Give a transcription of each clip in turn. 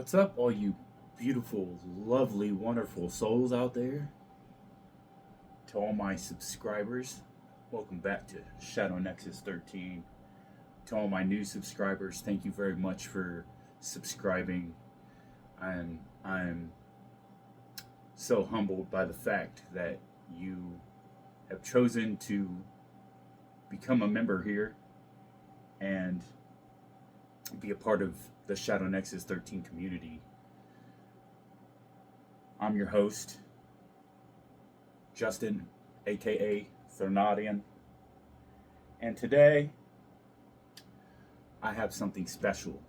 What's up, all you beautiful, lovely, wonderful souls out there? To all my subscribers, welcome back to Shadow Nexus 13. To all my new subscribers, thank you very much for subscribing. I'm so humbled by the fact that you have chosen to become a member here and be a part of the Shadow Nexus 13 community. I'm your host, Justin, aka Thernodian, and today I have something special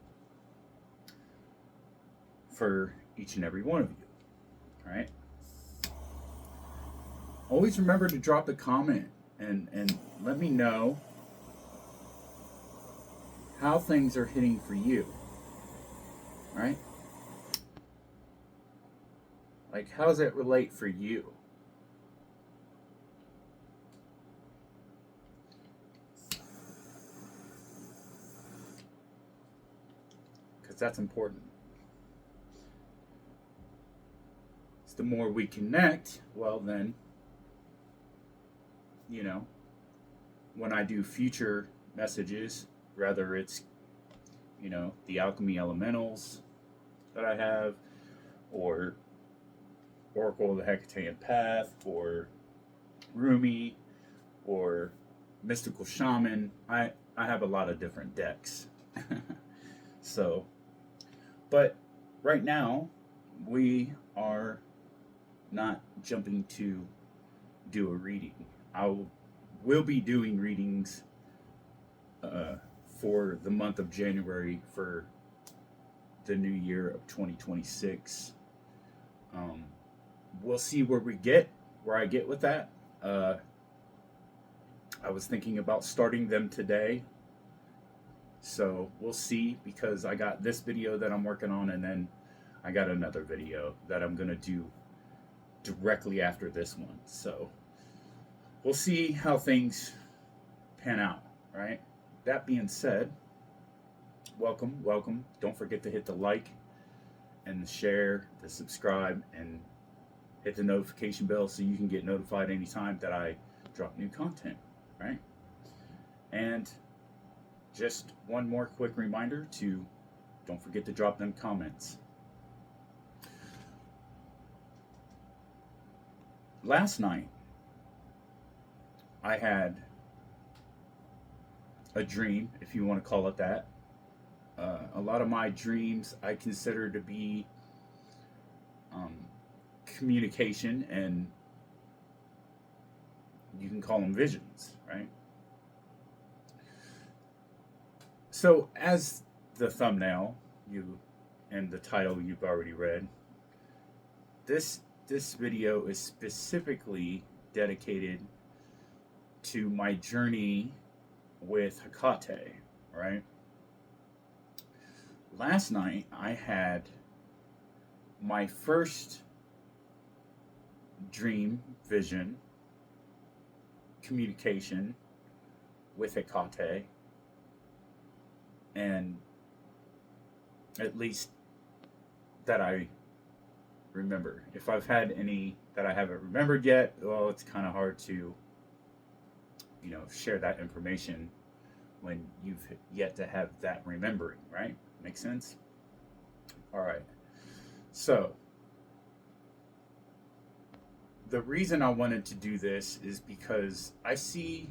for each and every one of you. All right? Always remember to drop a comment and let me know how things are hitting for you. Right? Like, how does it relate for you? Because that's important. So the more we connect, well, then, when I do future messages, whether it's, the alchemy elementals that I have, or Oracle of the Hekate Path, or Rumi, or Mystical Shaman. I have a lot of different decks. So, but right now, we are not jumping to do a reading. Will be doing readings for the month of January for the new year of 2026. We'll see where I get with that. I was thinking about starting them today. So we'll see, because I got this video that I'm working on, and then I got another video that I'm going to do directly after this one. So we'll see how things pan out, right? That being said, welcome. Don't forget to hit the like and the share, the subscribe, and hit the notification bell so you can get notified anytime that I drop new content, right? And just one more quick reminder to don't forget to drop them comments. Last night, I had a dream, if you want to call it that. A lot of my dreams I consider to be communication, and you can call them visions, right? So, as the thumbnail and the title you've already read, this video is specifically dedicated to my journey with Hekate, right? Last night I had my first dream, vision, communication with Hekate, and at least that I remember. If I've had any that I haven't remembered yet, well, it's kind of hard to, share that information when you've yet to have that remembering, right? Make sense? All right. So, the reason I wanted to do this is because I see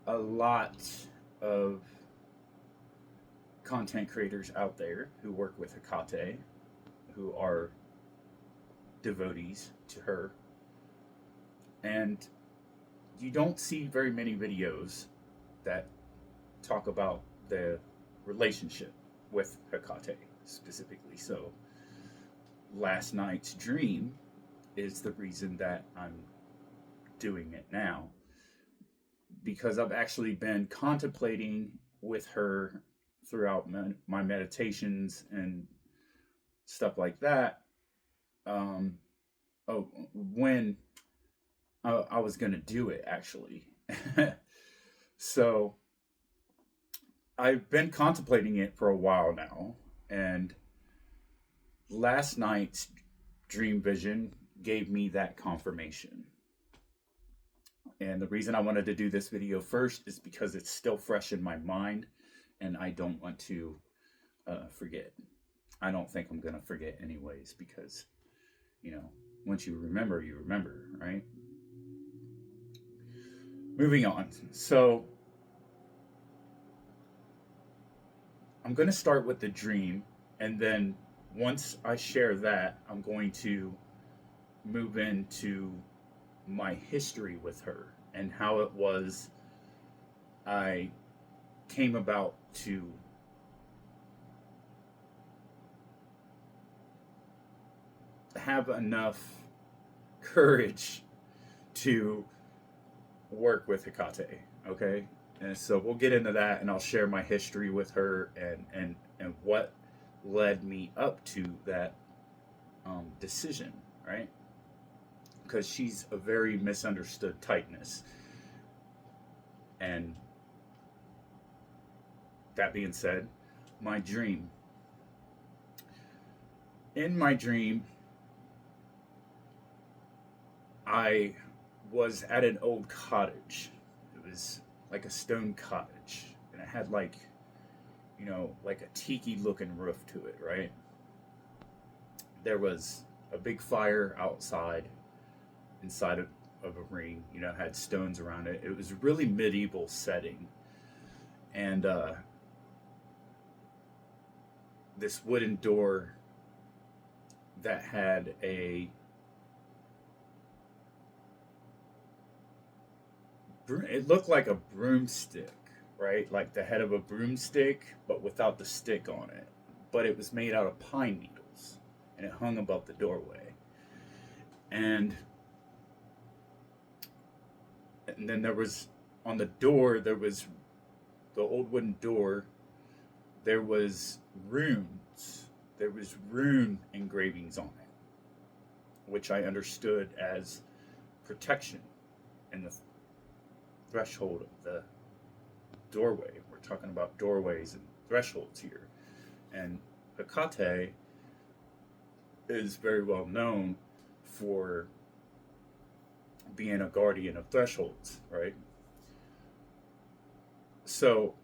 a lot of content creators out there who work with Hekate, who are devotees to her, and you don't see very many videos that talk about the relationship with Hekate specifically. So last night's dream is the reason that I'm doing it now, because I've actually been contemplating with her throughout my meditations and stuff like that. When I was going to do it, actually. So I've been contemplating it for a while now, and last night's dream vision gave me that confirmation. And the reason I wanted to do this video first is because it's still fresh in my mind and I don't want to forget. I don't think I'm going to forget anyways because, once you remember, right? Moving on. So I'm going to start with the dream, and then once I share that, I'm going to move into my history with her and how it was I came about to have enough courage to work with Hekate. Okay, and so we'll get into that, and I'll share my history with her and what led me up to that decision, right? Because she's a very misunderstood tightness. And that being said, my dream. In my dream, I was at an old cottage. It was like a stone cottage. And it had like a tiki looking roof to it, right? There was a big fire outside, inside of a ring, had stones around it. It was a really medieval setting. And this wooden door that had it looked like a broomstick, right? Like the head of a broomstick, but without the stick on it. But it was made out of pine needles, and it hung above the doorway. And then there was, on the door, there was the old wooden door, there was runes. There was rune engravings on it, which I understood as protection in the threshold of the doorway. We're talking about doorways and thresholds here. And Hekate is very well known for being a guardian of thresholds, right? So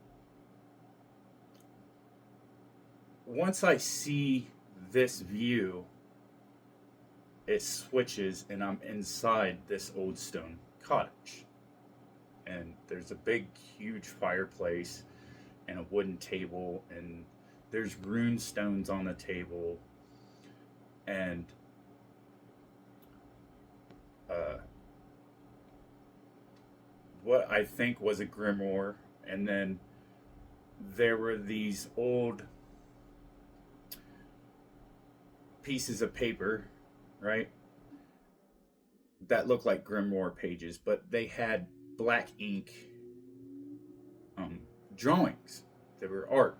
once I see this view, it switches and I'm inside this old stone cottage. And there's a big, huge fireplace and a wooden table, and there's rune stones on the table, and what I think was a grimoire, and then there were these old pieces of paper, right, that looked like grimoire pages, but they had black ink drawings. They were art,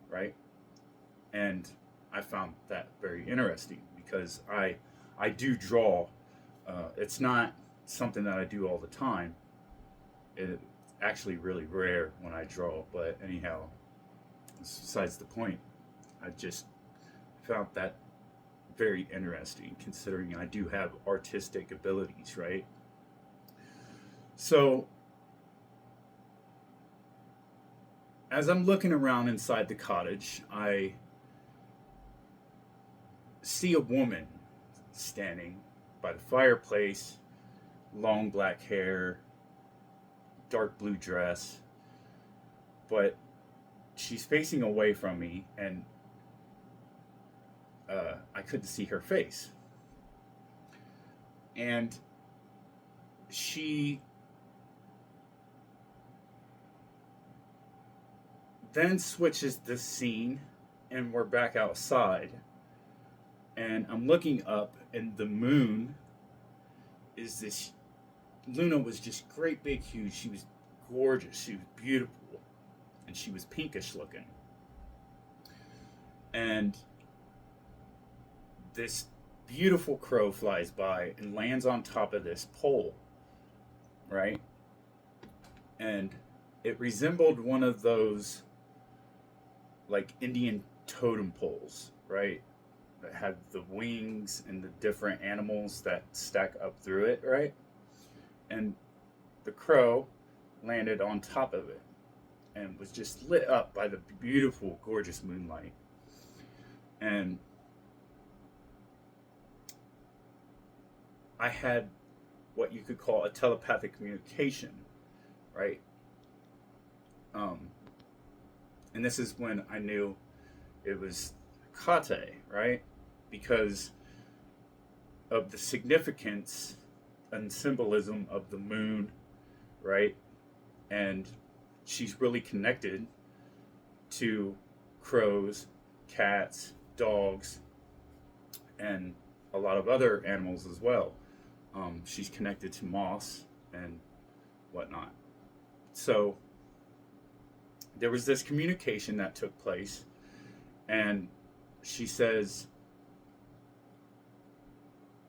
right? And I found that very interesting because I do draw. It's not something that I do all the time. It's actually really rare when I draw, but anyhow, besides the point. I just found that very interesting considering I do have artistic abilities, right? So as I'm looking around inside the cottage, I see a woman standing by the fireplace, long black hair, dark blue dress, but she's facing away from me, and I couldn't see her face. And she then switches the scene, and we're back outside. And I'm looking up, and the moon is this. Luna was just great, big, huge. She was gorgeous. She was beautiful. And she was pinkish looking. And this beautiful crow flies by and lands on top of this pole, right? And it resembled one of those like Indian totem poles, right? that had the wings and the different animals that stack up through it, right? And the crow landed on top of it and was just lit up by the beautiful, gorgeous moonlight. And I had what you could call a telepathic communication, right? And this is when I knew it was Hekate, right? Because of the significance and symbolism of the moon, right? And she's really connected to crows, cats, dogs, and a lot of other animals as well. She's connected to moss and whatnot. So there was this communication that took place, and she says,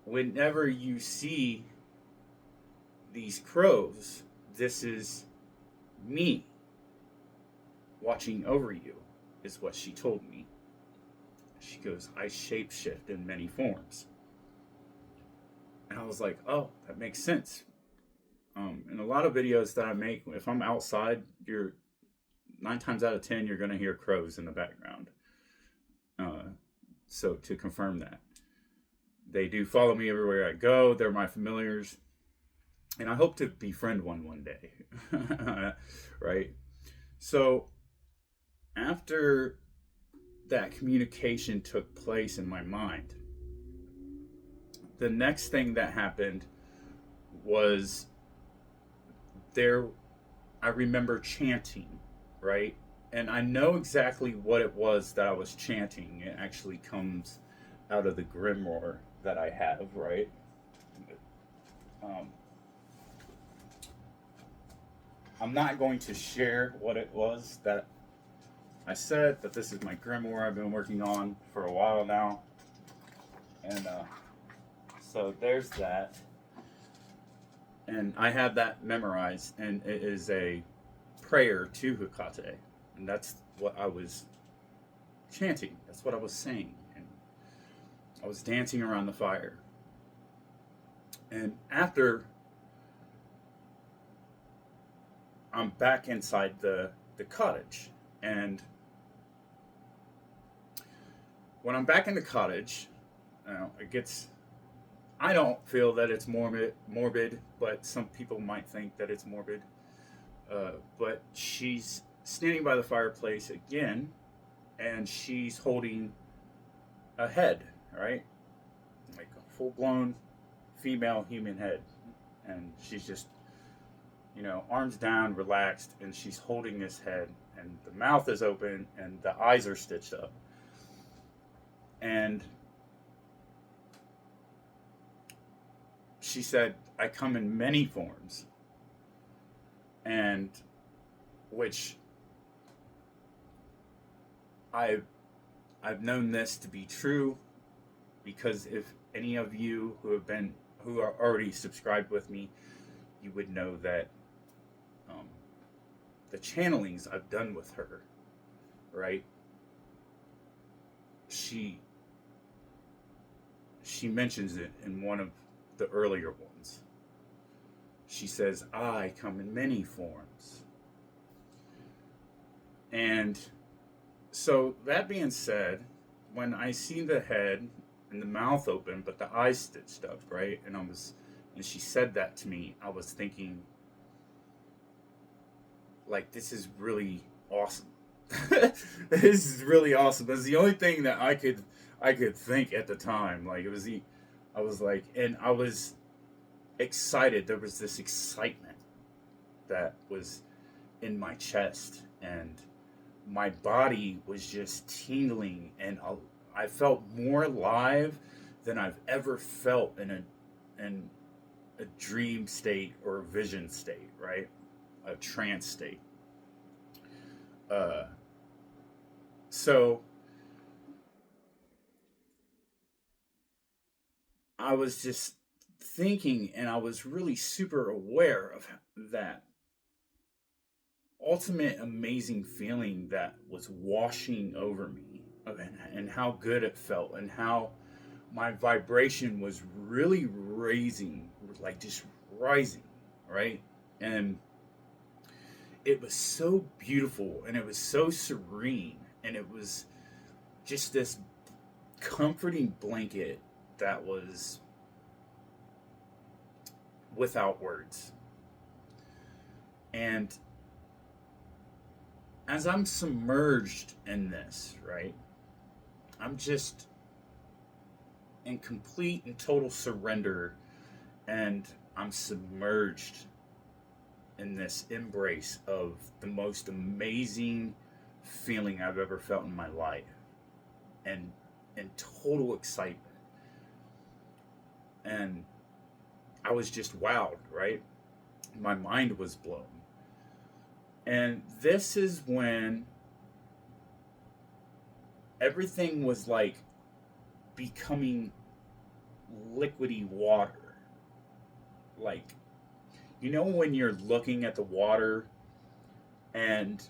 whenever you see these crows, this is me watching over you, is what she told me. She goes, I shapeshift in many forms. And I was like, oh, that makes sense. In a lot of videos that I make, if I'm outside, you're 9 times out of 10, you're going to hear crows in the background. So to confirm that, they do follow me everywhere I go. They're my familiars, and I hope to befriend one day. Right? So after that communication took place in my mind, the next thing that happened was I remember chanting, right? And I know exactly what it was that I was chanting. It actually comes out of the grimoire that I have, right? I'm not going to share what it was that I said, but this is my grimoire I've been working on for a while now. And so there's that. And I have that memorized, and it is a prayer to Hekate. And that's what I was chanting. That's what I was saying. And I was dancing around the fire. And after, I'm back inside the cottage. And when I'm back in the cottage, I don't feel that it's morbid, but some people might think that it's morbid. But she's standing by the fireplace again, and she's holding a head, right? Like a full-blown female human head. And she's just, arms down, relaxed, and she's holding this head, and the mouth is open, and the eyes are stitched up. And she said, I come in many forms. And which I've known this to be true, because if any of you who are already subscribed with me, you would know that the channelings I've done with her, right? She mentions it in one of the earlier ones. She says, I come in many forms. And so that being said, when I see the head and the mouth open, but the eyes stitched up, right? And she said that to me, I was thinking, like, this is really awesome. This is really awesome. That's the only thing that I could think at the time. Like, I was excited. There was this excitement that was in my chest, and my body was just tingling, and I felt more alive than I've ever felt in a dream state or a vision state, right? A trance state. So I was just thinking, and I was really super aware of that ultimate amazing feeling that was washing over me, and how good it felt, and how my vibration was really raising, like just rising, right? And it was so beautiful, and it was so serene, and it was just this comforting blanket that was without words. And as I'm submerged in this, right, I'm just in complete and total surrender, and I'm submerged in this embrace of the most amazing feeling I've ever felt in my life, and in total excitement. And I was just wowed, right? My mind was blown. And this is when everything was like becoming liquidy water. Like, you know, when you're looking at the water and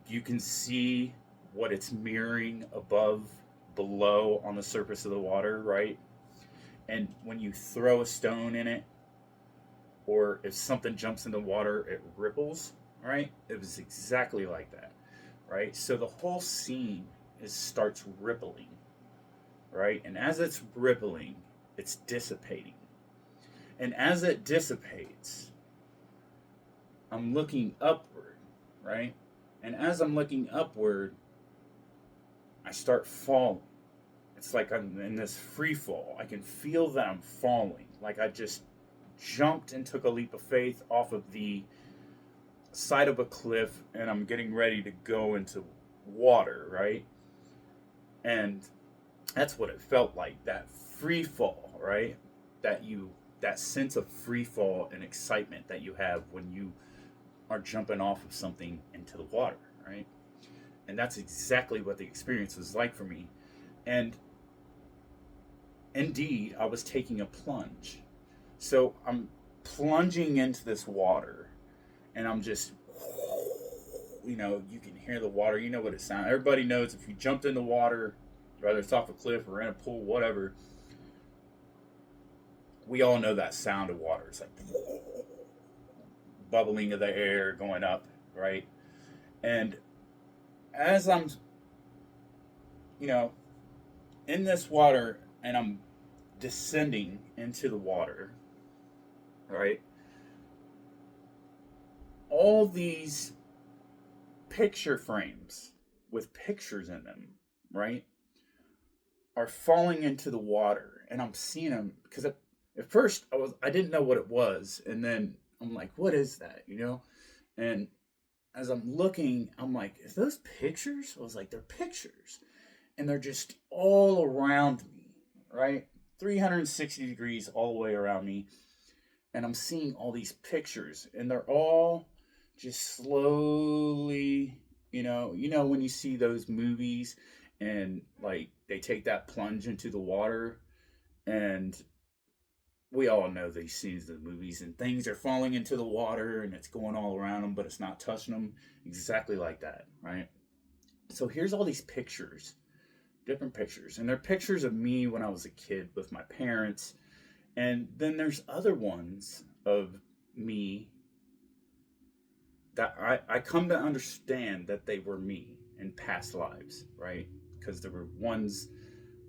you can see what it's mirroring above, below on the surface of the water, right? And when you throw a stone in it, or if something jumps in the water, it ripples, right? It was exactly like that, right? So the whole scene starts rippling, right? And as it's rippling, it's dissipating. And as it dissipates, I'm looking upward, right? And as I'm looking upward, I start falling. It's like I'm in this free fall. I can feel that I'm falling. Like I just jumped and took a leap of faith off of the side of a cliff, and I'm getting ready to go into water, right? And that's what it felt like, that free fall, right? That sense of free fall and excitement that you have when you are jumping off of something into the water, right? And that's exactly what the experience was like for me. And indeed, I was taking a plunge. So I'm plunging into this water, and I'm just, you can hear the water. You know what it sounds. Everybody knows if you jumped in the water, whether it's off a cliff or in a pool, whatever, we all know that sound of water. It's like bubbling of the air going up, right? And as I'm, you know, in this water and I'm descending into the water, right? All these picture frames with pictures in them, right, are falling into the water, and I'm seeing them because at first I didn't know what it was, and then I'm like, what is that, And as I'm looking, I'm like, is those pictures? I was like, they're pictures, and they're just all around me, right? 360 degrees all the way around me, and I'm seeing all these pictures, and they're all just slowly, when you see those movies and like they take that plunge into the water, and we all know these scenes in the movies, and things are falling into the water and it's going all around them, but it's not touching them. Exactly like that, right? So here's all these pictures, different pictures, and they're pictures of me when I was a kid with my parents. And then there's other ones of me that I come to understand that they were me in past lives, right? Because there were ones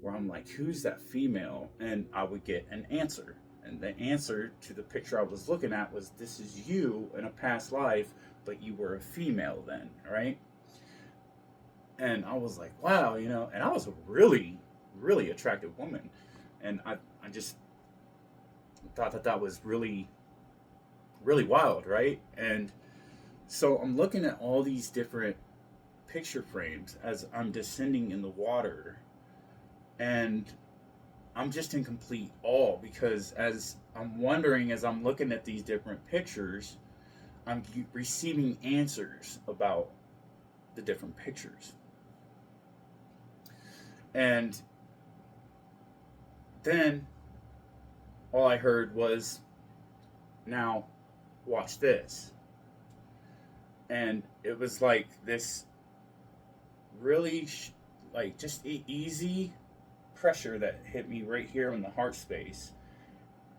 where I'm like, who's that female? And I would get an answer. And the answer to the picture I was looking at was, this is you in a past life, but you were a female then, right? And I was like, wow, and I was a really, really attractive woman. And I just thought that was really, really wild, right? And so I'm looking at all these different picture frames as I'm descending in the water, and I'm just in complete awe, because as I'm wondering, as I'm looking at these different pictures, I'm receiving answers about the different pictures. And then all I heard was, now watch this. And it was like this really like just easy pressure that hit me right here in the heart space.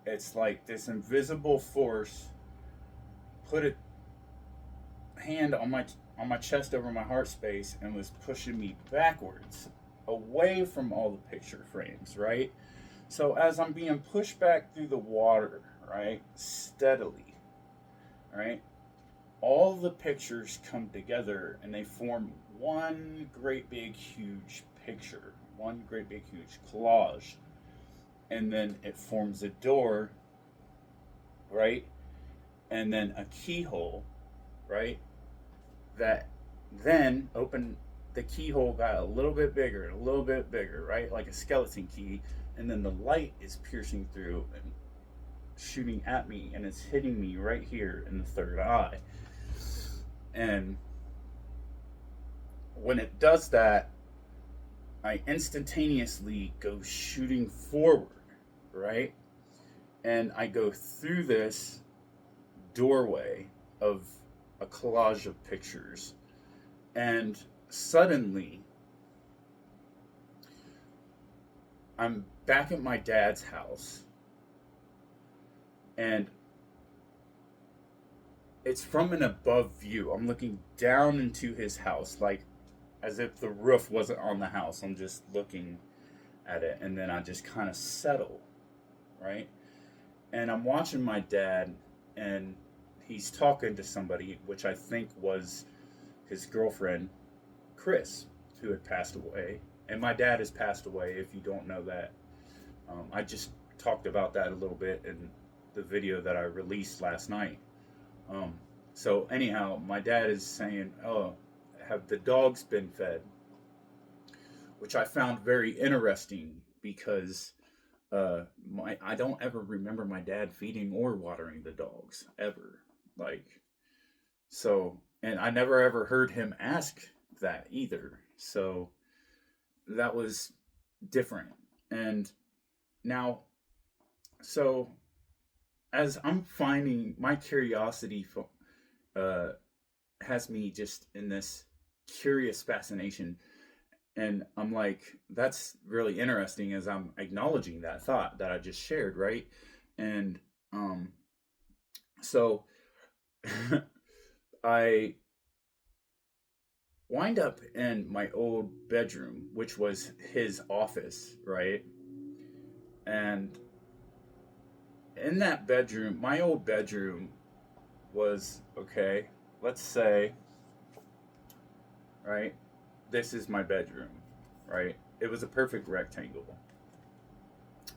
It's like this invisible force put a hand on my chest over my heart space and was pushing me backwards away from all the picture frames, right? So as I'm being pushed back through the water, right, steadily, right, all the pictures come together and they form one great big huge picture, one great big huge collage. And then it forms a door, right? And then a keyhole, right? That then the keyhole got a little bit bigger, right? Like a skeleton key. And then the light is piercing through and shooting at me, and it's hitting me right here in the third eye. And when it does that, I instantaneously go shooting forward, right? And I go through this doorway of a collage of pictures. And suddenly, I'm back at my dad's house. And it's from an above view. I'm looking down into his house, like as if the roof wasn't on the house. I'm just looking at it, and then I just kind of settle, right? And I'm watching my dad, and he's talking to somebody, which I think was his girlfriend, Chris, who had passed away. And my dad has passed away, if you don't know that. I just talked about that a little bit in the video that I released last night. So anyhow, my dad is saying, oh, have the dogs been fed? Which I found very interesting because I don't ever remember my dad feeding or watering the dogs, ever. Like, so, and I never ever heard him ask that either. So that was different. And now, so as I'm finding, my curiosity has me just in this curious fascination. And I'm like, that's really interesting as I'm acknowledging that thought that I just shared, right? And so I wind up in my old bedroom, which was his office, right? And in that bedroom, my old bedroom was, okay, let's say, right, this is my bedroom, right? It was a perfect rectangle.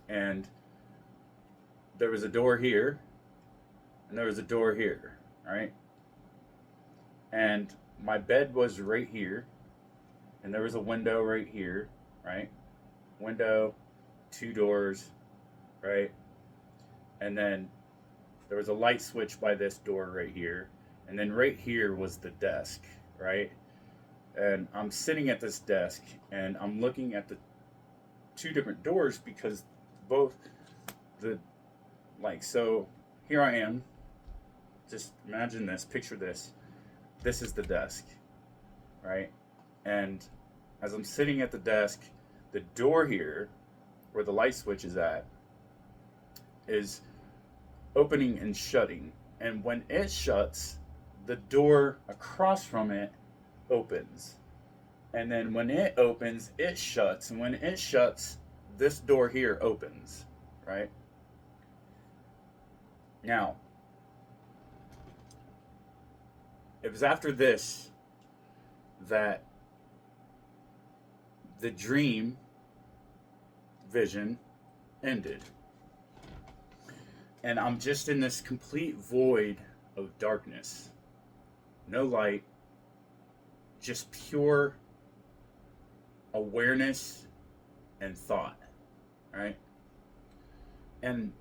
And there was a door here, and there was a door here, right? And my bed was right here, and there was a window right here, right? Window, two doors, right? And then there was a light switch by this door right here. And then right here was the desk, right? And I'm sitting at this desk, and I'm looking at the two different doors because both so here I am. Just imagine this, picture this. This is the desk, right? And as I'm sitting at the desk, the door here, where the light switch is at, is opening and shutting. And when it shuts, the door across from it opens. And then when it opens, it shuts. And when it shuts, this door here opens, right? Now, it was after this that the dream vision ended. And I'm just in this complete void of darkness. No light, just pure awareness and thought, right? And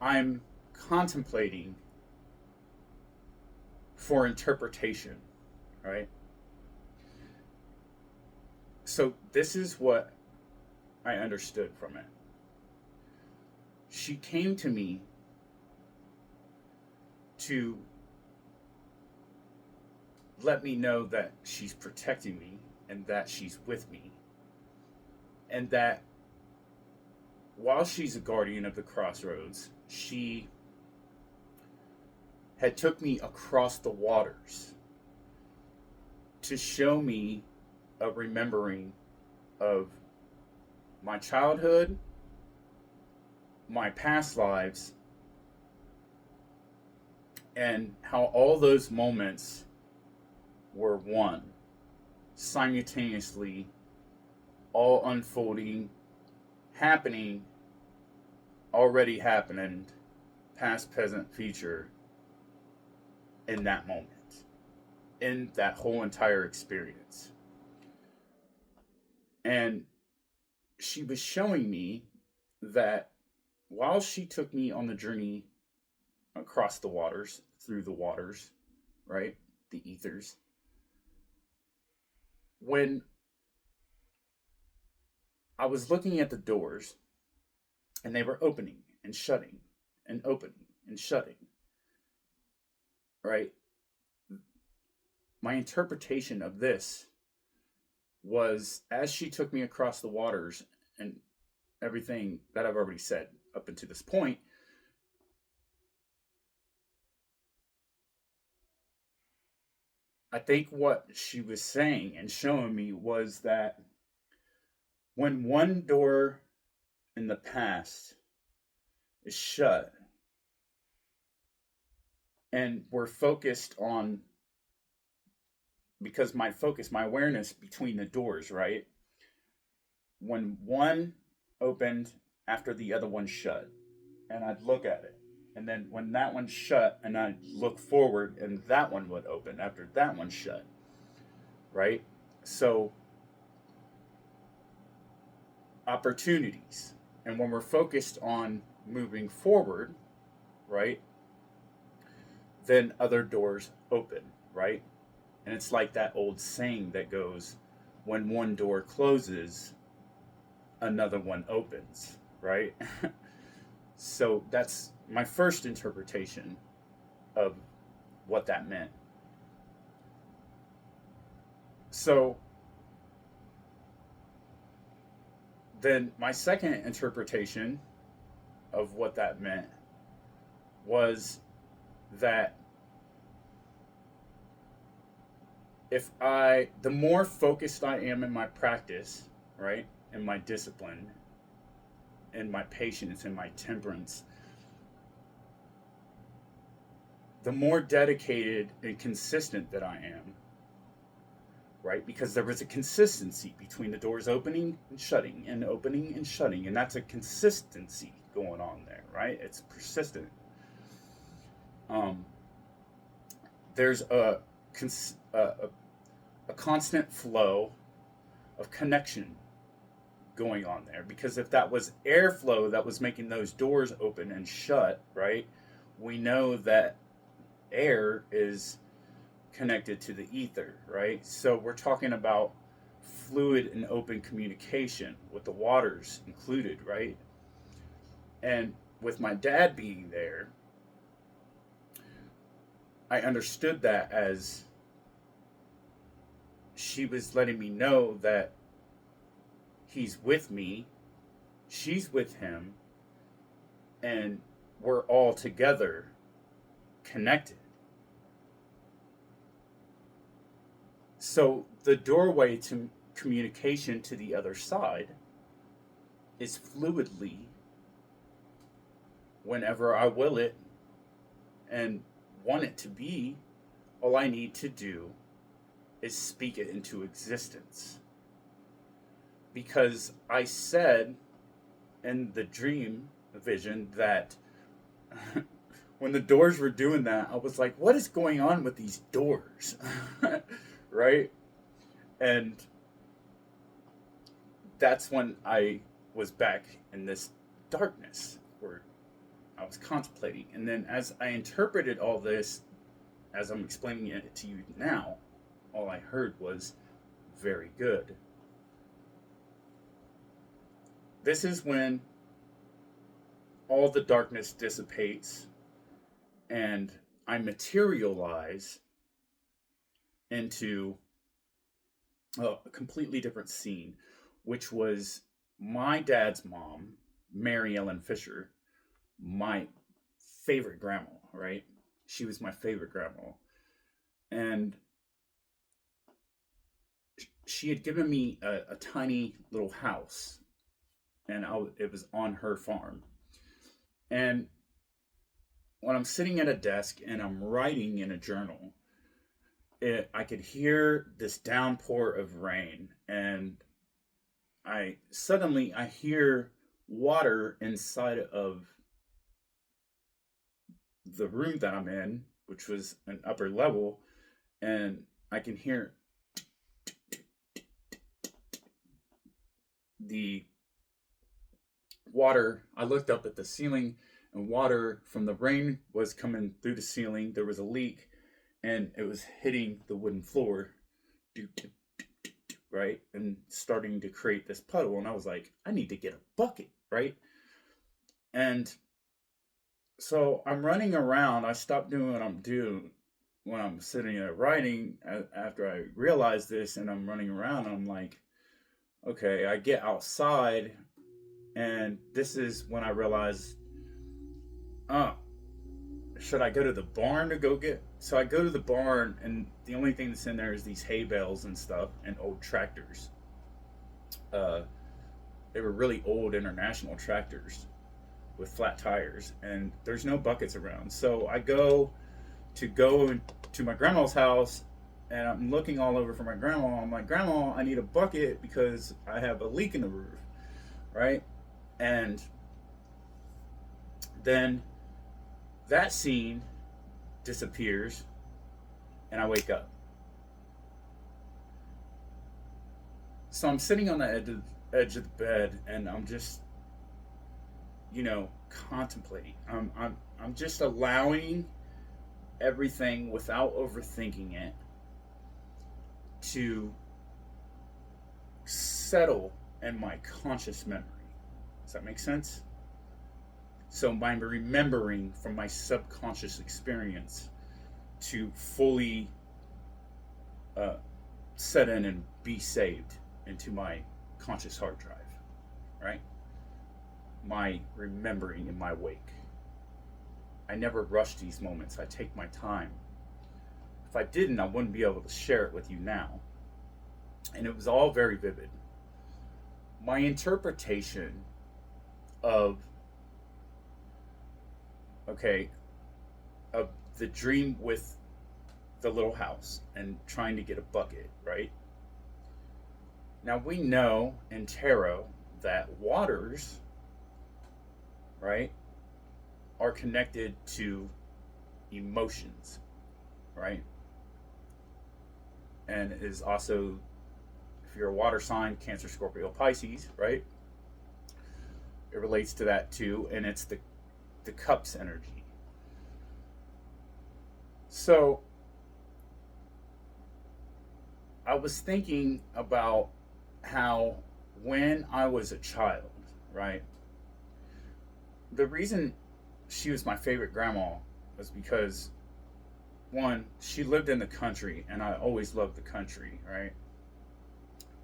I'm contemplating for interpretation, right? So this is what I understood from it. She came to me to let me know that she's protecting me and that she's with me. And that while she's a guardian of the crossroads, she had took me across the waters to show me a remembering of my childhood, my past lives, and how all those moments were one, simultaneously, all unfolding, happening, already happening, past, present, future, in that moment, in that whole entire experience. And she was showing me that while she took me on the journey across the waters, through the waters, right? The ethers. When I was looking at the doors and they were opening and shutting and opening and shutting, right? My interpretation of this was as she took me across the waters and everything that I've already said up until this point, I think what she was saying and showing me was that when one door in the past is shut and we're focused on, because my focus, my awareness between the doors, right? When one opened after the other one shut, and I'd look at it. And then when that one shut, and I'd look forward, and that one would open after that one shut, right? So, opportunities. And when we're focused on moving forward, right, then other doors open, right? And it's like that old saying that goes, when one door closes, another one opens, right? So that's my first interpretation of what that meant. So then my second interpretation of what that meant was that the more focused I am in my practice, right, in my discipline, in my patience, in my temperance, the more dedicated and consistent that I am, right? Because there was a consistency between the doors opening and shutting and opening and shutting, and that's a consistency going on there, right? It's persistent. There's a constant flow of connection going on there, because if that was airflow that was making those doors open and shut, right, we know that air is connected to the ether, right? So we're talking about fluid and open communication with the waters included, right? And with my dad being there, I understood that as she was letting me know that he's with me, she's with him, and we're all together connected. So the doorway to communication to the other side is fluidly, whenever I will it and want it to be, all I need to do is speak it into existence. Because I said in the dream vision that when the doors were doing that, I was like, what is going on with these doors? Right? And that's when I was back in this darkness where I was contemplating. And then as I interpreted all this, as I'm explaining it to you now, all I heard was, very good. This is when all the darkness dissipates and I materialize into a completely different scene, which was my dad's mom, Mary Ellen Fisher, my favorite grandma, right? She was my favorite grandma. And she had given me a tiny little house, and it was on her farm. And when I'm sitting at a desk and I'm writing in a journal, I could hear this downpour of rain, and I hear water inside of the room that I'm in, which was an upper level, and I can hear the water. I looked up at the ceiling, and water from the rain was coming through the ceiling. There was a leak, and it was hitting the wooden floor, right? And starting to create this puddle. And I was like, I need to get a bucket, right? And so I'm running around. I stopped doing what I'm doing when I'm sitting there writing after I realized this, and I'm running around. And I'm like, okay, I get outside, and this is when I realized, should I go to the barn to go get? So I go to the barn, and the only thing that's in there is these hay bales and stuff and old tractors. They were really old international tractors with flat tires, and there's no buckets around. So I go to my grandma's house, and I'm looking all over for my grandma. I'm like, Grandma, I need a bucket because I have a leak in the roof, right? And then that scene disappears, and I wake up. So I'm sitting on the edge of the bed, and I'm just, contemplating. I'm just allowing everything without overthinking it to settle in my conscious memory. Does that make sense? So by remembering from my subconscious experience to fully set in and be saved into my conscious hard drive, right? My remembering in my wake. I never rush these moments. I take my time. If I didn't, I wouldn't be able to share it with you now. And it was all very vivid. My interpretation of the dream with the little house and trying to get a bucket, right? Now we know in tarot that waters, right, are connected to emotions, right? And is also, if you're a water sign, Cancer, Scorpio, Pisces, right? It relates to that too, and it's the cups energy. So I was thinking about how when I was a child, right? The reason she was my favorite grandma was because, one, she lived in the country, and I always loved the country, right?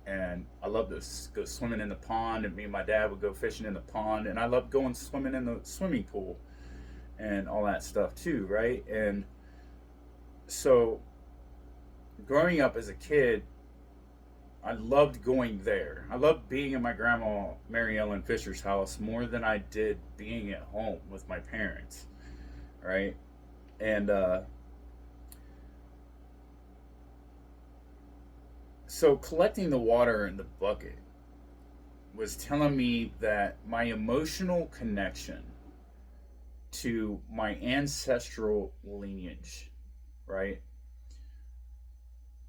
And I loved to go swimming in the pond, and me and my dad would go fishing in the pond, and I loved going swimming in the swimming pool and all that stuff too, right? And so growing up as a kid, I loved going there. I loved being in my grandma Mary Ellen Fisher's house more than I did being at home with my parents, right? And so collecting the water in the bucket was telling me that my emotional connection to my ancestral lineage, right?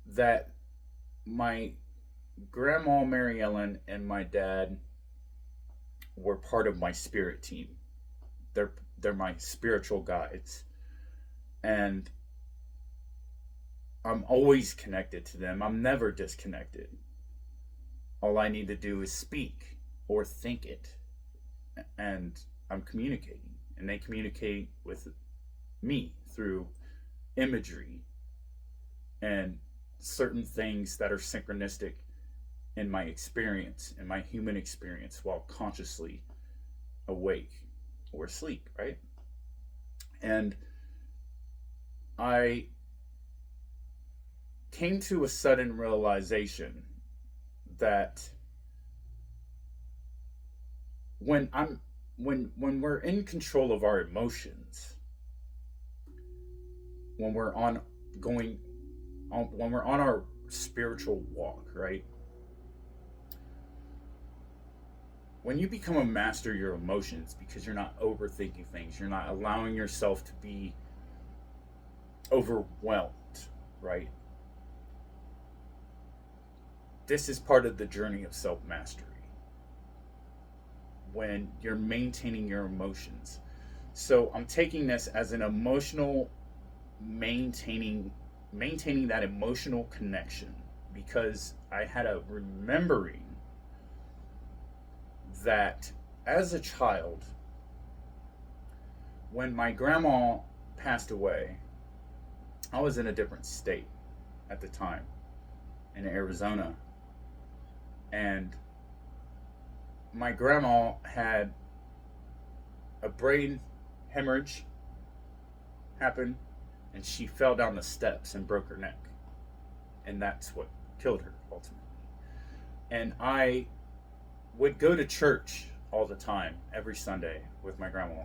That my grandma Mary Ellen and my dad were part of my spirit team. They're my spiritual guides, and I'm always connected to them. I'm never disconnected. All I need to do is speak or think it, and I'm communicating, and they communicate with me through imagery and certain things that are synchronistic in my experience, in my human experience, while consciously awake or asleep, right? And I came to a sudden realization that when we're in control of our emotions, when we're on our spiritual walk, right? When you become a master of your emotions, because you're not overthinking things, you're not allowing yourself to be overwhelmed, right? This is part of the journey of self-mastery. When you're maintaining your emotions. So I'm taking this as an emotional maintaining that emotional connection, because I had a remembering that as a child, when my grandma passed away, I was in a different state at the time, in Arizona, and my grandma had a brain hemorrhage happen, and she fell down the steps and broke her neck, and that's what killed her ultimately. And I would go to church all the time, every Sunday, with my grandma,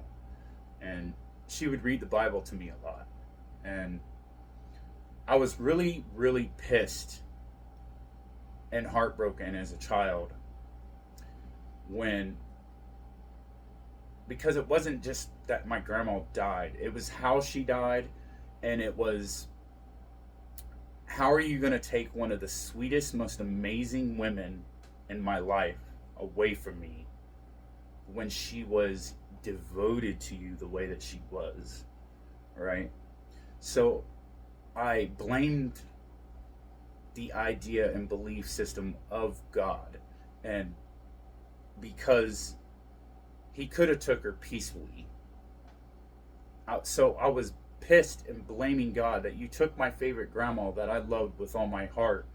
and she would read the Bible to me a lot. And I was really, really pissed and heartbroken as a child because it wasn't just that my grandma died, it was how she died, and it was, how are you going to take one of the sweetest, most amazing women in my life away from me when she was devoted to you the way that she was, right? So I blamed the idea and belief system of God, and because he could have took her peacefully. So I was pissed and blaming God that you took my favorite grandma that I loved with all my heart,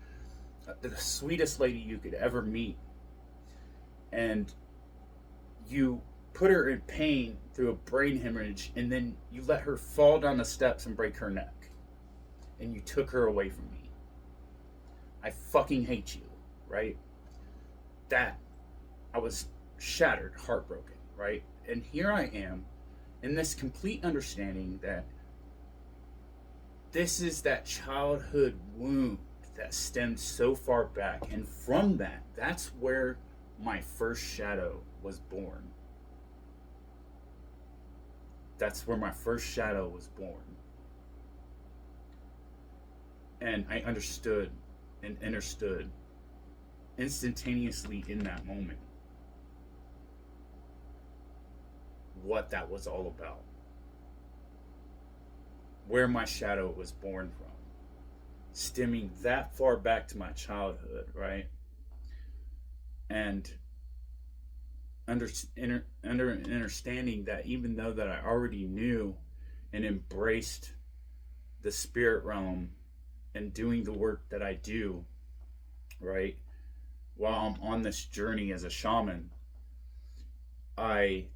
the sweetest lady you could ever meet, and you put her in pain through a brain hemorrhage, and then you let her fall down the steps and break her neck, and you took her away from me. I fucking hate you, right? That, I was shattered, heartbroken, right? And here I am in this complete understanding that this is that childhood wound that stemmed so far back. And from that, that's where my first shadow was born. That's where my first shadow was born. And I understood and understood instantaneously in that moment what that was all about, where my shadow was born from, stemming that far back to my childhood, right? And understanding that even though that I already knew and embraced the spirit realm and doing the work that I do, right, while I'm on this journey as a shaman, I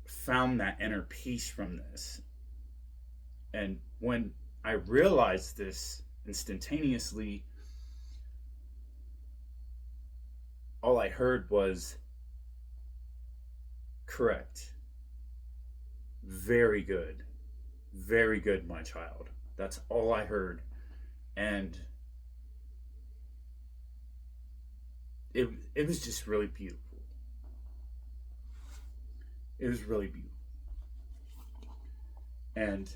found that inner peace from this. And when I realized this instantaneously, all I heard was, correct, very good, my child. That's all I heard. And it was just really beautiful. It was really beautiful. And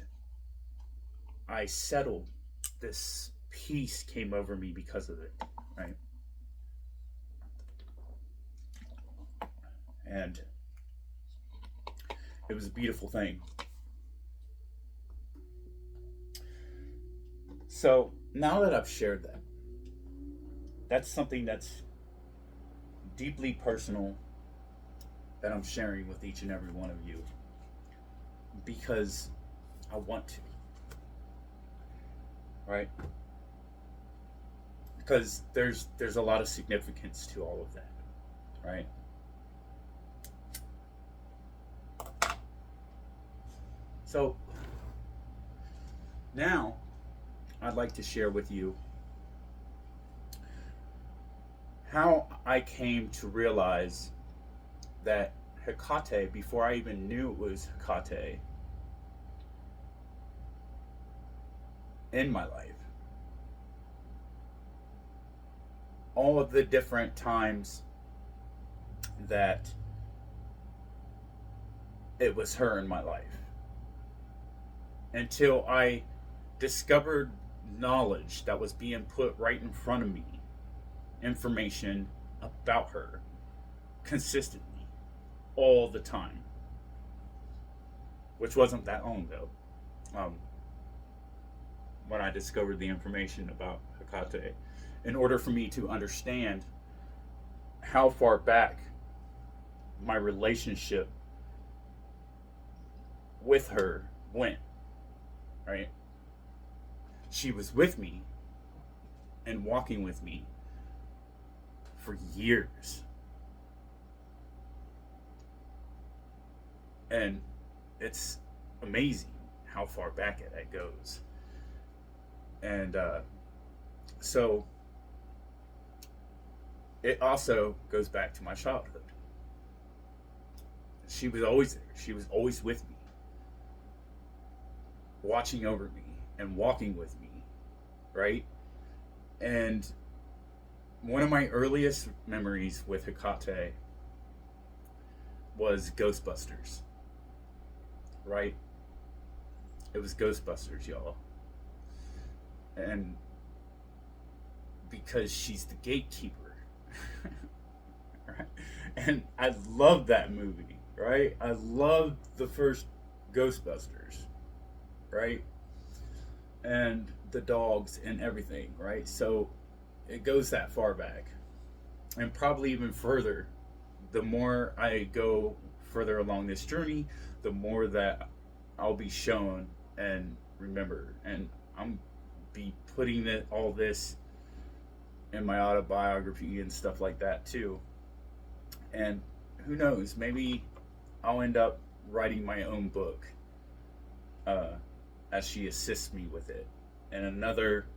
I settled. This peace came over me because of it, right? And it was a beautiful thing. So now that I've shared that, that's something that's deeply personal that I'm sharing with each and every one of you, because I want to, right? because there's a lot of significance to all of that, right? So now I'd like to share with you how I came to realize that Hekate, before I even knew it was Hekate in my life, all of the different times that it was her in my life, until I discovered knowledge that was being put right in front of me, information about her consistently, all the time, which wasn't that long ago, when I discovered the information about Hekate, in order for me to understand how far back my relationship with her went, right? She was with me and walking with me for years. And it's amazing how far back it goes. And so it also goes back to my childhood. She was always there. She was always with me, watching over me and walking with me, right? And one of my earliest memories with Hekate was Ghostbusters, right? It was Ghostbusters, y'all. And because she's the gatekeeper, right? And I love that movie, right? I loved the first Ghostbusters, right? And the dogs and everything, right? So it goes that far back, and probably even further. The more I go further along this journey, the more that I'll be shown and remember. And I'm be putting all this in my autobiography and stuff like that too. And who knows, maybe I'll end up writing my own book as she assists me with it. And another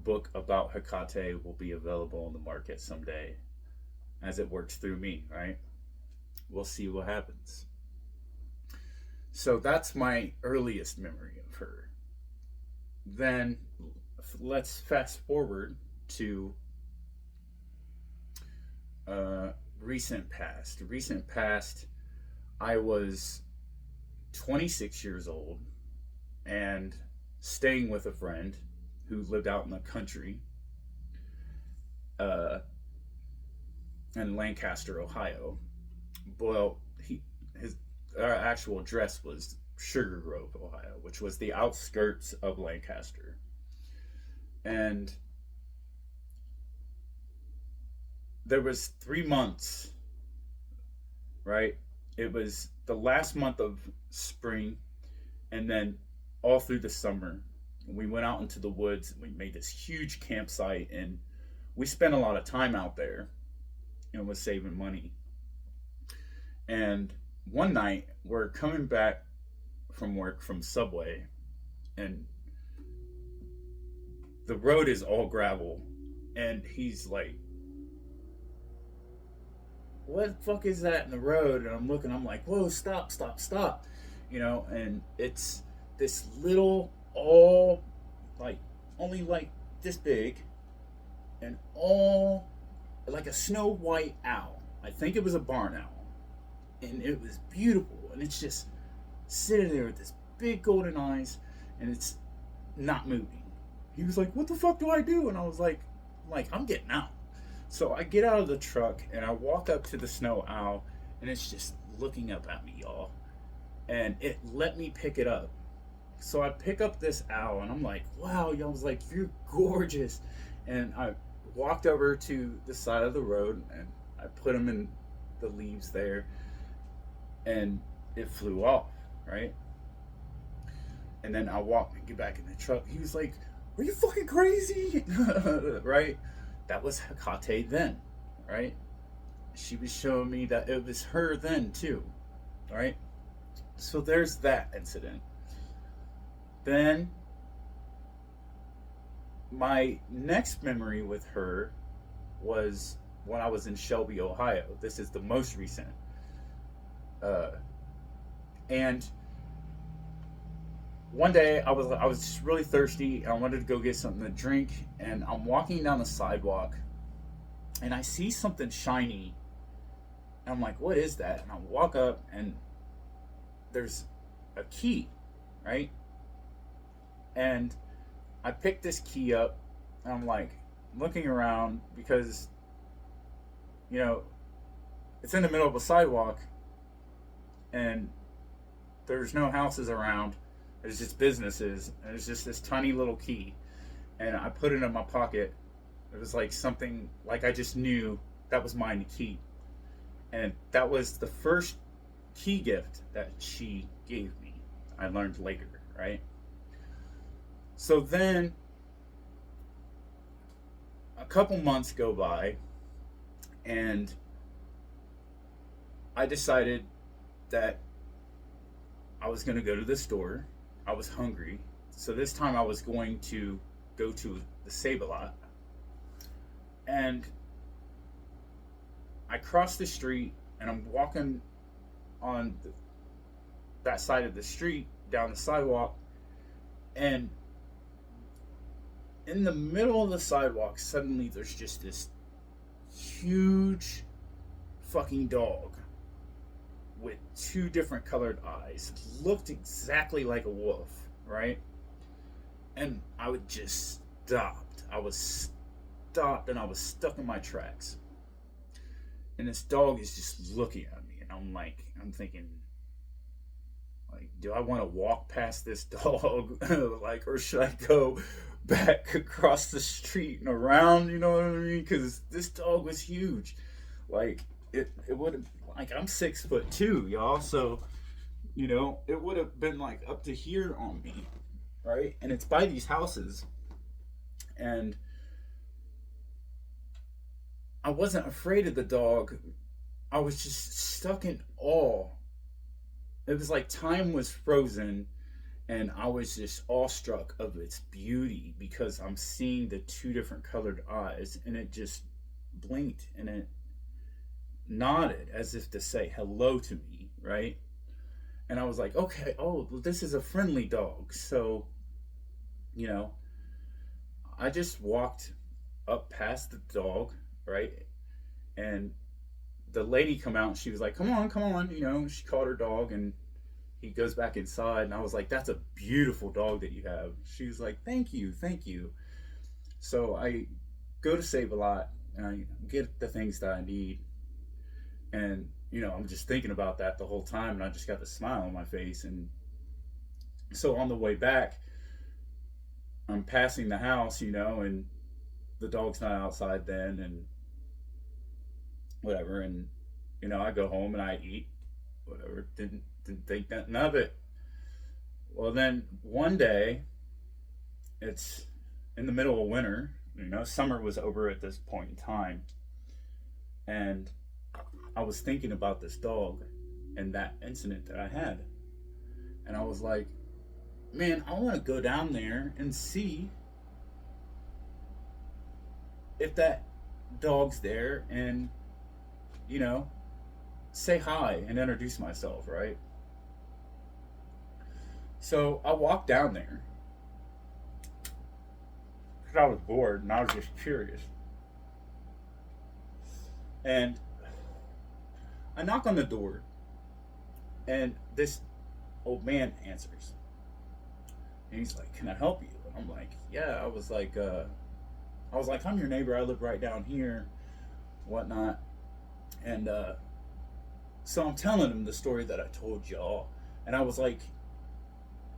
book about Hekate will be available on the market someday as it works through me, right? We'll see what happens. So that's my earliest memory of her. Then let's fast forward to recent past. Recent past, I was 26 years old and staying with a friend who lived out in the country in Lancaster, Ohio. Well, his actual address was Sugar Grove, Ohio, which was the outskirts of Lancaster. And there was 3 months, right? It was the last month of spring, and then all through the summer. We went out into the woods, and we made this huge campsite, and we spent a lot of time out there and was saving money. And one night, we're coming back from work from Subway, and the road is all gravel, and he's like, what the fuck is that in the road? And I'm looking, I'm like, whoa, stop, stop, stop. You know, and it's this little, all like, only like this big, and all like a snow white owl. I think it was a barn owl. And it was beautiful. And it's just sitting there with this big golden eyes, and it's not moving. He was like, what the fuck do I do? And I was like, I'm getting out. So I get out of the truck and I walk up to the snow owl, and it's just looking up at me, y'all. And it let me pick it up. So I pick up this owl, and I'm like, wow, y'all. I was like, you're gorgeous. And I walked over to the side of the road, and I put him in the leaves there, and it flew off, right? And then I walked and get back in the truck. He was like, Are you fucking crazy? Right? That was Hekate then, right? She was showing me that it was her then too, right? So there's that incident. Then my next memory with her was when I was in Shelby, Ohio. This is the most recent. Uh, and one day I was just really thirsty and I wanted to go get something to drink, and I'm walking down the sidewalk and I see something shiny and I'm like, what is that? And I walk up and there's a key, right? And I pick this key up and I'm like looking around because, you know, it's in the middle of a sidewalk and there's no houses around. There's just businesses, and it's just this tiny little key. And I put it in my pocket. It was like something like I just knew that was mine to keep. And that was the first key gift that she gave me. I learned later, right? So then a couple months go by, and I decided that I was going to go to the store. I was hungry. So this time I was going to go to the Save-A-Lot. And I crossed the street and I'm walking on that side of the street down the sidewalk. And in the middle of the sidewalk, suddenly there's just this huge fucking dog with two different colored eyes. Looked exactly like a wolf, right? And I would just stopped. I was stopped and I was stuck in my tracks. And this dog is just looking at me, and I'm thinking, like, do I want to walk past this dog? Like, or should I go back across the street and around, you know what I mean? Because this dog was huge. Like, it would have, like, I'm 6'2", y'all, so, you know, it would have been like up to here on me, right? And it's by these houses, and I wasn't afraid of the dog. I was just stuck in awe. It was like time was frozen, and I was just awestruck of its beauty because I'm seeing the two different colored eyes, and it just blinked and it nodded as if to say hello to me, right? And I was like, okay, oh, this is a friendly dog. So, you know, I just walked up past the dog, right? And the lady come out and she was like, come on, you know, she called her dog, and he goes back inside, and I was like, that's a beautiful dog that you have. She was like, thank you. So I go to Save-A-Lot and I get the things that I need. And, you know, I'm just thinking about that the whole time, and I just got the smile on my face. And so on the way back, I'm passing the house, you know, and the dog's not outside then, and whatever. And, you know, I go home and I eat, whatever. Didn't think nothing of it. Well, then one day, it's in the middle of winter, you know, summer was over at this point in time. And I was thinking about this dog and that incident that I had. And I was like, man, I want to go down there and see if that dog's there and, you know, say hi and introduce myself, right? So I walked down there because I was bored and I was just curious. And I knock on the door, and this old man answers. And he's like, can I help you? And I'm like, yeah. I was like, I'm your neighbor. I live right down here, whatnot. And so I'm telling him the story that I told y'all. And I was like,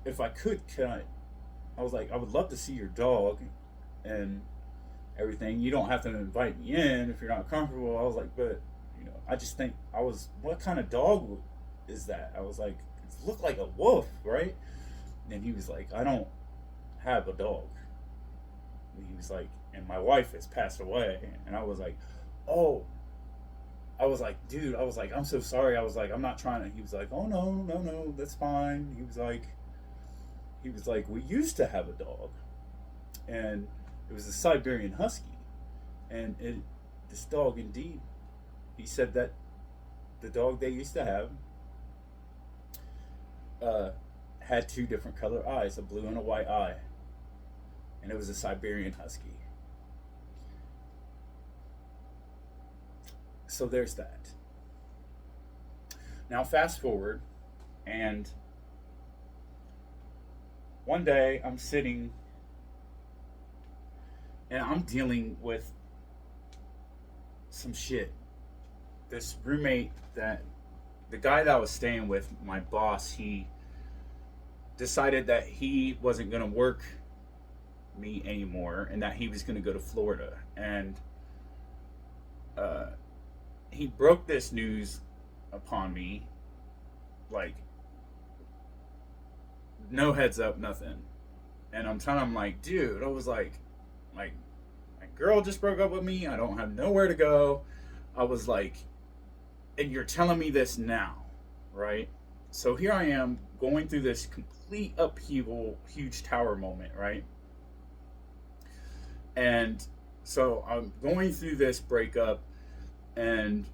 if I could, I was like, I would love to see your dog and everything. You don't have to invite me in if you're not comfortable. I was like, but, you know, I just think, what kind of dog is that? I was like, it looked like a wolf, right? And he was like, I don't have a dog. he was like, and my wife has passed away. And I was like, oh, I was like, dude, I was like, I'm so sorry. I was like, I'm not trying to. He was like, oh no, no, no, that's fine. He was like, we used to have a dog, and it was a Siberian Husky, and this dog indeed, he said that the dog they used to have had two different color eyes, a blue and a white eye, and it was a Siberian Husky. So there's that. Now fast forward, and one day I'm sitting and I'm dealing with some shit. This roommate, that the guy that I was staying with, my boss, he decided that he wasn't going to work me anymore and that he was going to go to Florida. And he broke this news upon me, like, no heads up, nothing. And I'm telling him, like, dude, I was like, my girl just broke up with me. I don't have nowhere to go. I was like, and you're telling me this now, right? So here I am going through this complete upheaval, huge tower moment, right? And so I'm going through this breakup, and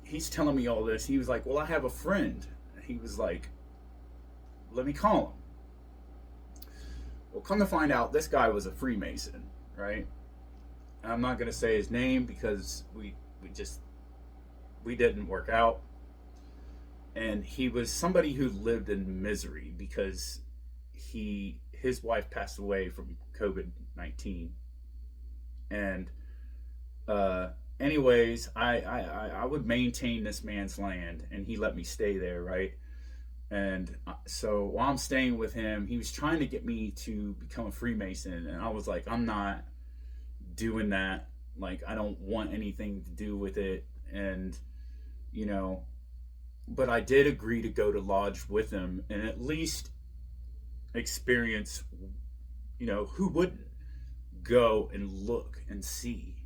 he's telling me all this. He was like, well, I have a friend. He was like, let me call him. Well, come to find out, this guy was a Freemason, right? I'm not going to say his name because we didn't work out. And he was somebody who lived in misery because his wife passed away from COVID-19. And anyways, I would maintain this man's land, and he let me stay there, right? And so while I'm staying with him, he was trying to get me to become a Freemason, and I was like, I'm not doing that. Like, I don't want anything to do with it. And but I did agree to go to lodge with him and at least experience, who wouldn't go and look and see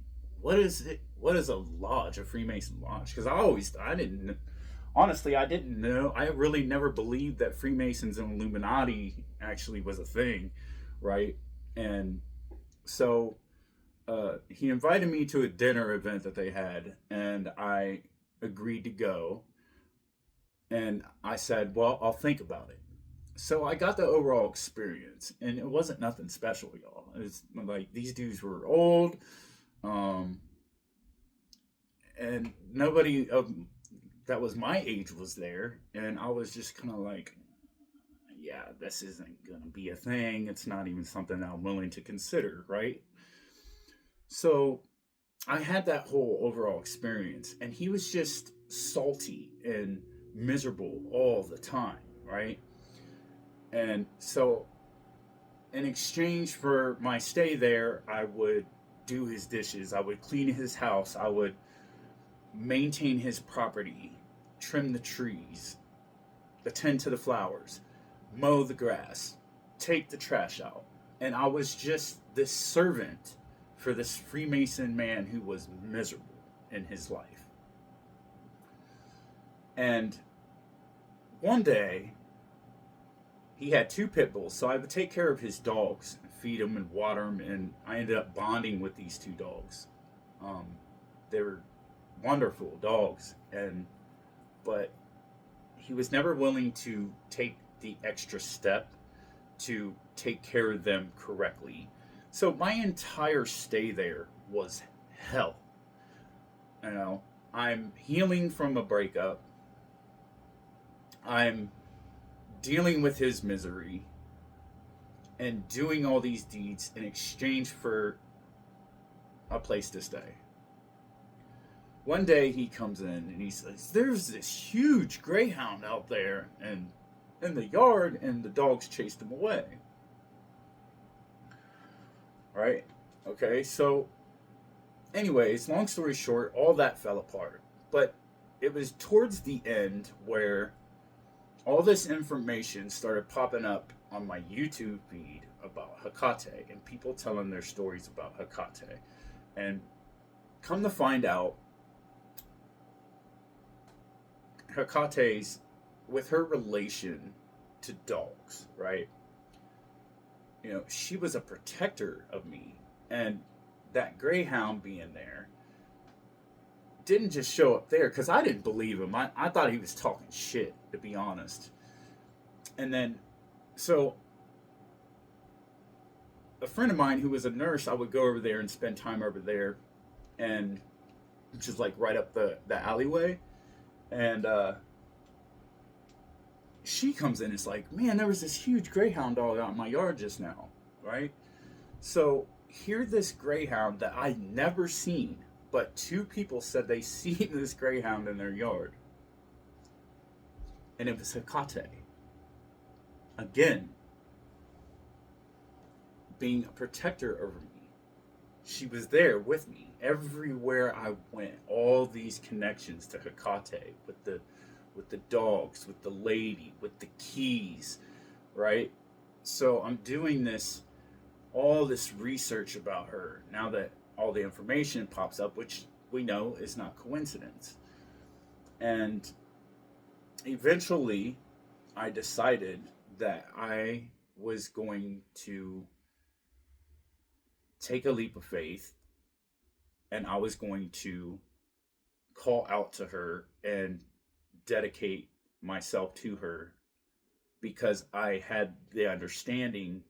what is a lodge, a Freemason lodge? Because I didn't know. I really never believed that Freemasons and Illuminati actually was a thing, right? And so he invited me to a dinner event that they had, and I agreed to go. And I said, well, I'll think about it. So I got the overall experience, and it wasn't nothing special, y'all. It's like these dudes were old, and nobody that was my age was there, and I was just kind of like, yeah, this isn't gonna be a thing. It's not even something that I'm willing to consider, right? So I had that whole overall experience, and he was just salty and miserable all the time, right? And so in exchange for my stay there, I would do his dishes, I would clean his house, I would maintain his property, trim the trees, attend to the flowers, mow the grass, take the trash out. And I was just this servant for this Freemason man who was miserable in his life. And one day, he had two pit bulls, so I would take care of his dogs, and feed them and water them, and I ended up bonding with these two dogs. They were wonderful dogs, but he was never willing to take the extra step to take care of them correctly. So my entire stay there was hell. I'm healing from a breakup. I'm dealing with his misery and doing all these deeds in exchange for a place to stay. One day he comes in and he says, there's this huge greyhound out there and in the yard, and the dogs chased him away. Right? Okay, so anyways, long story short, all that fell apart. But it was towards the end where all this information started popping up on my YouTube feed about Hekate and people telling their stories about Hekate. And come to find out, Hekate's, with her relation to dogs, right? She was a protector of me. And that greyhound being there didn't just show up there because I didn't believe him. I thought he was talking shit, to be honest. And then, so a friend of mine who was a nurse, I would go over there and spend time over there, and which is like right up the alleyway. And she comes in and is like, man, there was this huge greyhound dog out in my yard just now, right? So here this greyhound that I'd never seen, but two people said they seen this greyhound in their yard. And it was Hekate. Again, being a protector over me. She was there with me everywhere I went. All these connections to Hekate with the dogs, with the lady, with the keys, right? So I'm doing all this research about her now that all the information pops up, which we know is not coincidence. And eventually I decided that I was going to take a leap of faith, and I was going to call out to her and dedicate myself to her, because I had the understanding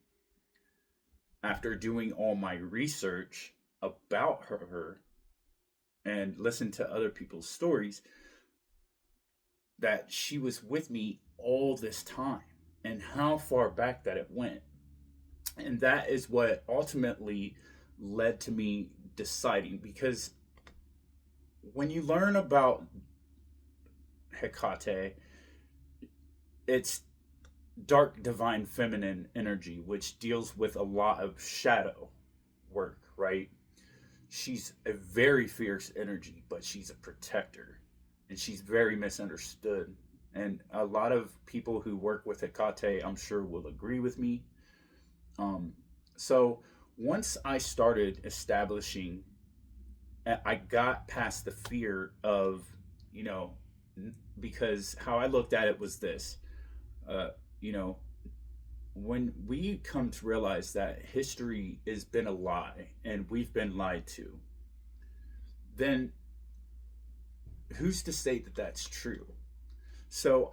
after doing all my research about her and listened to other people's stories that she was with me all this time and how far back that it went. And that is what ultimately led to me deciding, because when you learn about Hekate, it's dark divine feminine energy, which deals with a lot of shadow work, right? She's a very fierce energy, but she's a protector, and she's very misunderstood. And a lot of people who work with Hekate, I'm sure, will agree with me. So once I started establishing, I got past the fear of, because how I looked at it was this, when we come to realize that history has been a lie and we've been lied to, then who's to say that that's true? So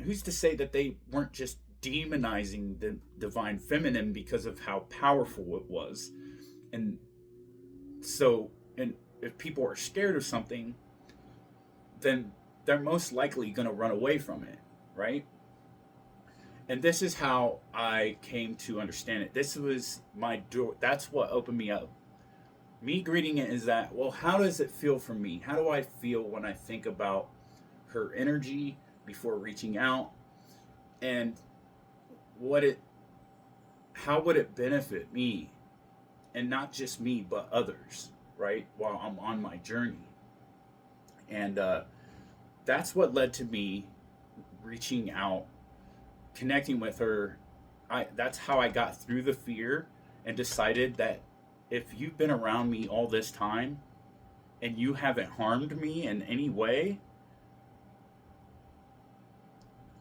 who's to say that they weren't just demonizing the divine feminine because of how powerful it was? And so, and if people are scared of something, then they're most likely going to run away from it, right? And this is how I came to understand it. This was my door. That's what opened me up. Me greeting it is that, well, how does it feel for me? How do I feel when I think about her energy before reaching out? And how would it benefit me? And not just me, but others, right? While I'm on my journey. And that's what led to me reaching out, connecting with her. That's how I got through the fear and decided that if you've been around me all this time and you haven't harmed me in any way,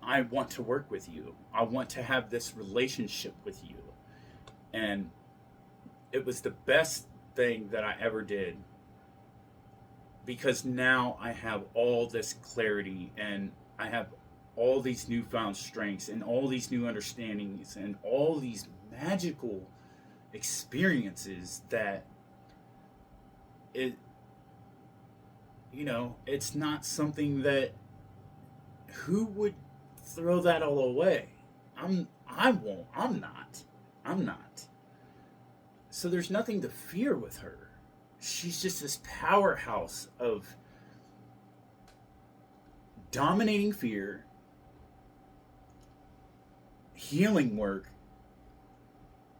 I want to work with you. I want to have this relationship with you. And it was the best thing that I ever did, because now I have all this clarity and I have all these newfound strengths and all these new understandings and all these magical experiences that it's not something that, who would throw that all away? I won't. I'm not. So there's nothing to fear with her. She's just this powerhouse of dominating fear, healing work,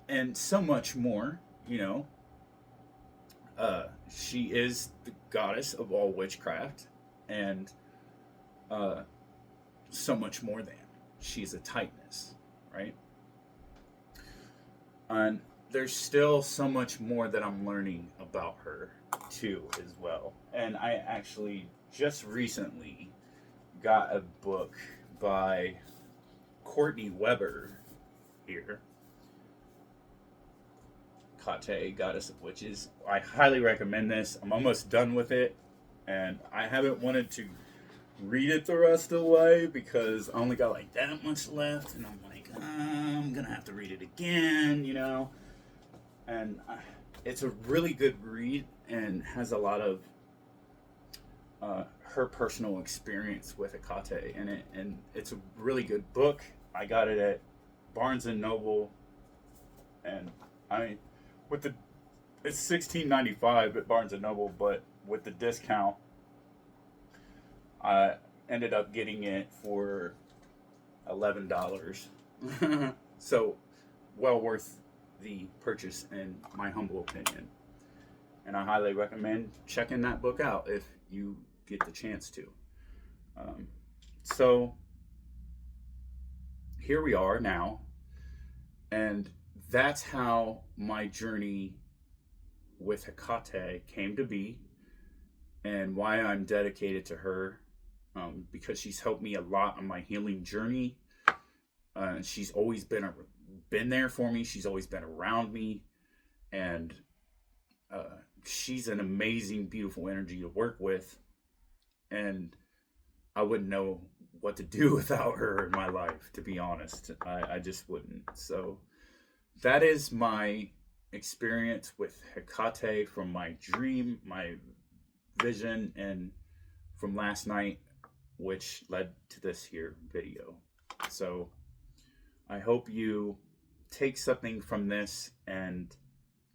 and so much more. She is the goddess of all witchcraft, and so much more than. She's a tightness, right? And there's still so much more that I'm learning about her too as well. And I actually just recently got a book by Courtney Weber here, Hekate, Goddess of Witches. I highly recommend this. I'm almost done with it, and I haven't wanted to read it the rest of the way because I only got like that much left, and I'm like, I'm gonna have to read it again, you know. And it's a really good read and has a lot of her personal experience with Hekate in it, and it's a really good book. I got it at Barnes and Noble, and I with the it's $16.95 at Barnes and Noble, but with the discount, I ended up getting it for $11. So, well worth the purchase, in my humble opinion. And I highly recommend checking that book out if you get the chance to. So, here we are now, and that's how my journey with Hekate came to be, and why I'm dedicated to her, because she's helped me a lot on my healing journey. She's always been there for me. She's always been around me, and she's an amazing, beautiful energy to work with, and I wouldn't know what to do without her in my life, to be honest. I just wouldn't. So that is my experience with Hekate from my dream, my vision, and from last night, which led to this here video. So I hope you take something from this, and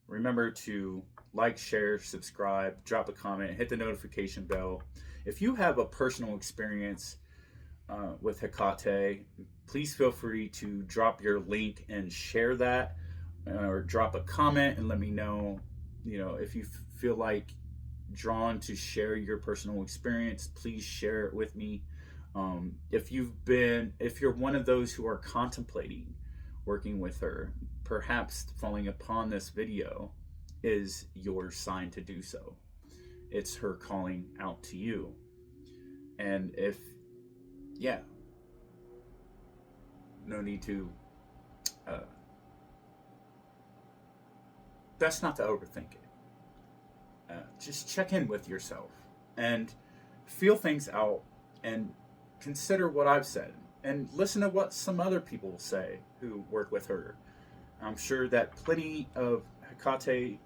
remember to like, share, subscribe, drop a comment, hit the notification bell. If you have a personal experience with Hekate, please feel free to drop your link and share that, or drop a comment and let me know, if you feel like drawn to share your personal experience, please share it with me. If you're one of those who are contemplating working with her, perhaps falling upon this video is your sign to do so. It's her calling out to you. And no need to, best not to overthink it. Just check in with yourself and feel things out, and consider what I've said, and listen to what some other people say who work with her. I'm sure that plenty of Hekate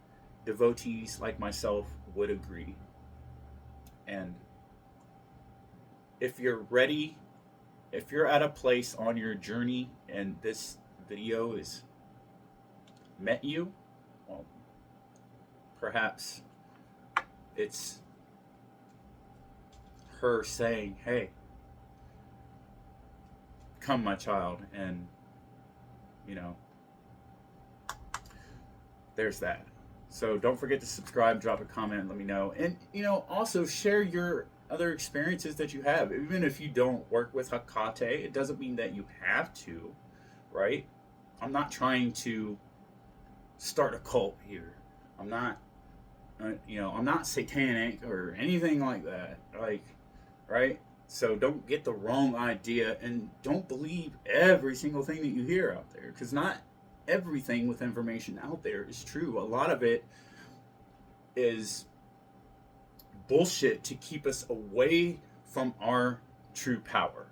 devotees like myself would agree. And if you're ready, if you're at a place on your journey and this video has met you, well, perhaps it's her saying, hey, come my child, and there's that. So don't forget to subscribe, drop a comment, and let me know. And also share your other experiences that you have. Even if you don't work with Hekate, it doesn't mean that you have to, right? I'm not trying to start a cult here. I'm not I'm not satanic or anything like that. Right? So don't get the wrong idea, and don't believe every single thing that you hear out there, because not everything with information out there is true. A lot of it is bullshit to keep us away from our true power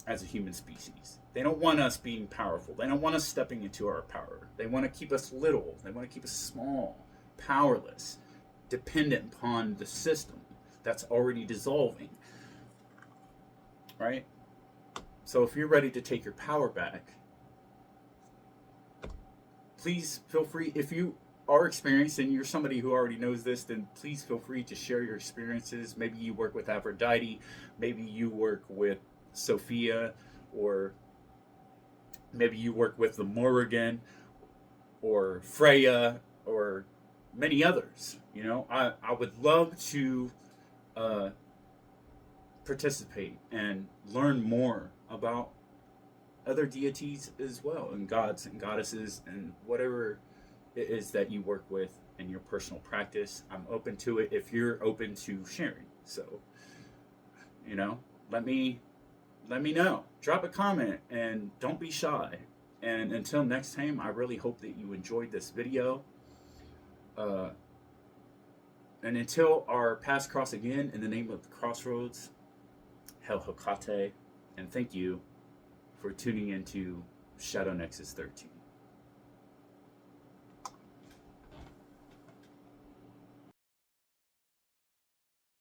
as a human species. They don't want us being powerful. They don't want us stepping into our power. They want to keep us little. They want to keep us small, powerless, dependent upon the system that's already dissolving, right? So if you're ready to take your power back, please feel free. If you are experienced and you're somebody who already knows this, then please feel free to share your experiences. Maybe you work with Aphrodite, maybe you work with Sophia, or maybe you work with the Morrigan or Freya or many others. I would love to participate and learn more about other deities as well, and gods and goddesses, and whatever it is that you work with in your personal practice. I'm open to it if you're open to sharing. So, you know, let me know. Drop a comment and don't be shy. And until next time, I really hope that you enjoyed this video. And until our paths cross again, in the name of the crossroads, Hail Hekate, and thank you for tuning into Shadow Nexus 13.